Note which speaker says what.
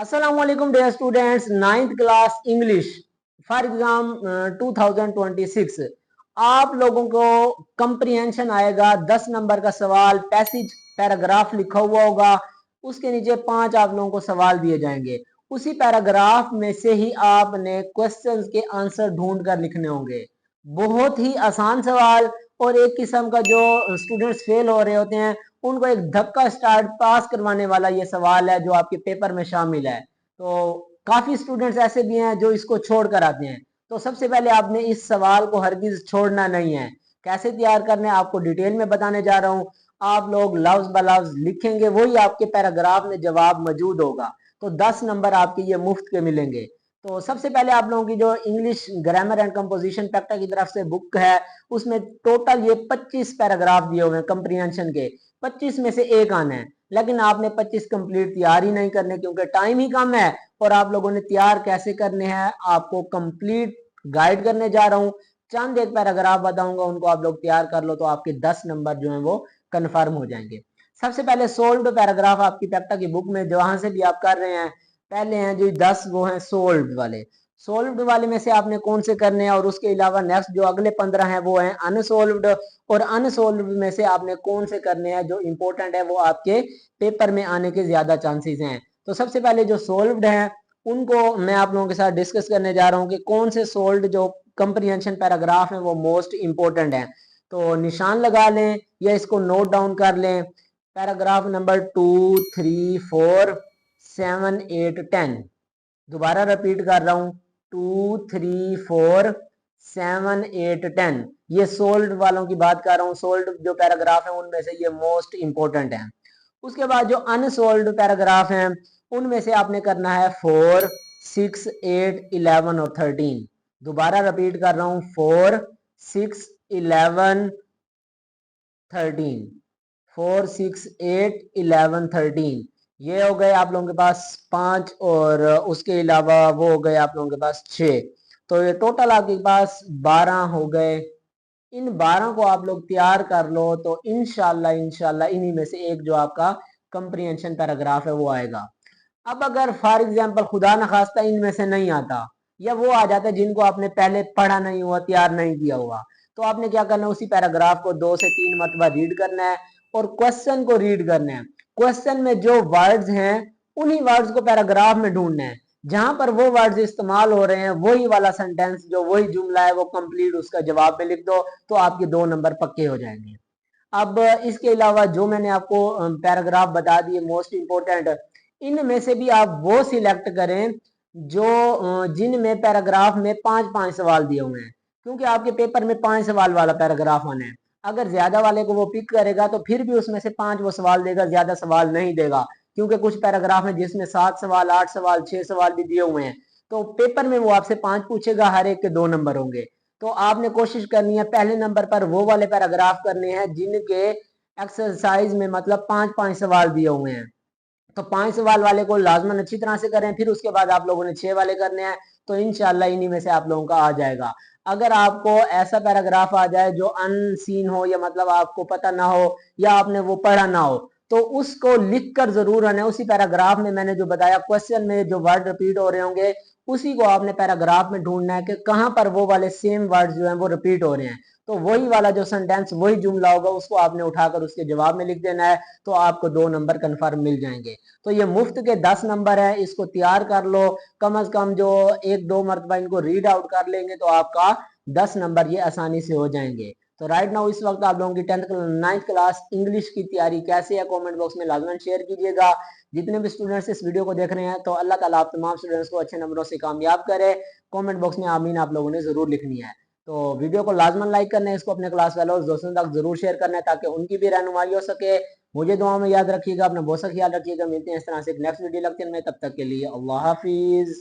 Speaker 1: Assalamualaikum dear students, 9th class English for exam 2026 आप लोगों को कंप्रीहेंशन आएगा 10 नंबर का सवाल। पैसेज पैराग्राफ लिखा हुआ होगा, उसके नीचे 5 आप लोगों को सवाल दिए जाएंगे। उसी पैराग्राफ में से ही आपने क्वेश्चंस के आंसर ढूंढ कर लिखने होंगे। बहुत ही आसान सवाल, और एक किस्म का जो स्टूडेंट्स फेल हो रहे होते हैं उनको एक धक्का स्टार्ट पास करवाने वाला ये सवाल है जो आपके पेपर में शामिल है। तो काफी स्टूडेंट्स ऐसे भी हैं जो इसको छोड़ कर आते हैं। तो सबसे पहले आपने इस सवाल को हरगिज छोड़ना नहीं है। कैसे तैयार करने आपको डिटेल में बताने जा रहा हूं। आप लोग लफ्ज ब लफ्ज लिखेंगे, वही आपके पैराग्राफ में जवाब मौजूद होगा। तो 10 नंबर आपके ये मुफ्त के मिलेंगे। तो सबसे पहले आप लोगों की जो इंग्लिश ग्रामर एंड कंपोजिशन पैक्टा की तरफ से बुक है, उसमें टोटल ये 25 पैराग्राफ दिए हुए हैं कंप्रीहेंशन के। 25 में से एक आना है, लेकिन आपने 25 कंप्लीट तैयार ही नहीं करने क्योंकि टाइम ही कम है। और आप लोगों ने तैयार कैसे करने हैं आपको कंप्लीट गाइड करने जा रहा हूं। चंद एक पैराग्राफ बताऊंगा, उनको आप लोग तैयार कर लो तो आपके 10 नंबर जो है वो कंफर्म हो जाएंगे। सबसे पहले सोल्ड पैराग्राफ आपकी पैक्टा की बुक में जहां से भी आप कर रहे हैं, पहले हैं जो 10 वो हैं सोल्व वाले। सोल्व्ड वाले में से आपने कौन से करने हैं, और उसके अलावा नेक्स्ट जो अगले 15 हैं वो हैं अनसोल्व्ड। और अनसोल्व्ड में से आपने कौन से करने हैं जो इंपॉर्टेंट है, वो आपके पेपर में आने के ज्यादा चांसेस हैं। तो सबसे पहले जो सोल्व्ड हैं उनको मैं आप लोगों के साथ डिस्कस करने जा रहा हूं कि कौन से सोल्व्ड जो कंप्रीहेंशन पैराग्राफ हैं वो मोस्ट इंपॉर्टेंट हैं। तो निशान लगा लें या इसको नोट डाउन कर लें। Paragraph number 2, 3, 4, 7, 8, 10। दोबारा रिपीट कर रहा हूं, 2, 3, 4, 7, 8, 10। ये सोल्ड वालों की बात कर रहा हूं। सोल्ड जो पैराग्राफ है उनमें से ये मोस्ट इंपॉर्टेंट है। उसके बाद जो अनसोल्ड पैराग्राफ हैं उनमें से आपने करना है 4, 6, 8, 11 और 13। दोबारा रिपीट कर रहा हूं, 4, 6, 11, 13। 4, 6, 8, 11, 13। ये हो गए आप लोगों के पास 5, और उसके अलावा वो हो गए आप लोगों के पास 6। तो ये टोटल आपके पास 12 हो गए। इन 12 को आप लोग तैयार कर लो तो इंशाल्लाह इंशाल्लाह इन्हीं में से एक जो आपका कंप्रीहेंशन पैराग्राफ है वो आएगा। अब अगर फॉर एग्जाम्पल खुदा न खास्ता इनमें से नहीं आता, या वो आ जाता है जिनको आपने पहले पढ़ा नहीं हुआ, तैयार नहीं किया हुआ, तो आपने क्या करना है, उसी पैराग्राफ को 2 से 3 मरतबा रीड करना है और क्वेश्चन को रीड करना है। क्वेश्चन में जो वर्ड्स हैं उन्हीं वर्ड्स को पैराग्राफ में ढूंढना है। जहां पर वो वर्ड्स इस्तेमाल हो रहे हैं वही वाला सेंटेंस जो वही जुमला है वो कंप्लीट उसका जवाब में लिख दो, तो आपके 2 नंबर पक्के हो जाएंगे। अब इसके अलावा जो मैंने आपको पैराग्राफ बता दिए मोस्ट इंपोर्टेंट, इनमें से भी आप वो सिलेक्ट करें जो जिनमें पैराग्राफ में 5-5 सवाल दिए हुए हैं, क्योंकि आपके पेपर में 5 सवाल वाला पैराग्राफ आना है। अगर ज्यादा वाले को वो पिक करेगा तो फिर भी उसमें से 5 वो सवाल देगा, ज्यादा सवाल नहीं देगा, क्योंकि कुछ पैराग्राफ है जिसमें 7 सवाल, 8 सवाल, 6 सवाल भी दिए हुए हैं। तो पेपर में वो आपसे 5 पूछेगा, हर एक के 2 नंबर होंगे। तो आपने कोशिश करनी है पहले नंबर पर वो वाले पैराग्राफ करने हैं जिनके एक्सरसाइज में मतलब 5-5 सवाल दिए हुए हैं। तो 5 सवाल वाले को लाजमन अच्छी तरह से करें, फिर उसके बाद आप लोगों ने 6 वाले करने हैं। तो इंशाल्लाह इन्हीं में से आप लोगों का आ जाएगा। अगर आपको ऐसा पैराग्राफ आ जाए जो अनसीन हो, या मतलब आपको पता ना हो या आपने वो पढ़ा ना हो, तो उसको लिख कर जरूर आना है। उसी पैराग्राफ में मैंने जो बताया क्वेश्चन में जो वर्ड रिपीट हो रहे होंगे उसी को आपने पैराग्राफ में ढूंढना है कि कहां पर वो वाले सेम वर्ड जो है वो रिपीट हो रहे हैं। तो वही वाला जो सेंटेंस वही जुमला होगा उसको आपने उठाकर उसके जवाब में लिख देना है, तो आपको 2 नंबर कंफर्म मिल जाएंगे। तो ये मुफ्त के 10 नंबर है, इसको तैयार कर लो। कम अज कम जो 1-2 मरतबा इनको रीड आउट कर लेंगे तो आपका 10 नंबर ये आसानी से हो जाएंगे। तो राइट नाउ इस वक्त आप लोगों की 9th क्लास इंग्लिश की तैयारी कैसे है कमेंट बॉक्स में लाजमन शेयर कीजिएगा। जितने भी स्टूडेंट्स इस वीडियो को देख रहे हैं तो अल्लाह ताला आप तमाम स्टूडेंट्स को अच्छे नंबरों से कामयाब करे। कमेंट बॉक्स में आमीन आप लोगों ने जरूर लिखनी है। तो वीडियो को लाजमन लाइक करना है, इसको अपने क्लास वालों और दोस्तों तक जरूर शेयर करना है ताकि उनकी भी रहनुमाई हो सके। मुझे दुआ में याद रखिएगा, अपना बहुत सा ख्याल रखिएगा। मिलते हैं इस तरह से एक नेक्स्ट वीडियो लेक्चर में, तब तक के लिए अल्लाह हाफिज।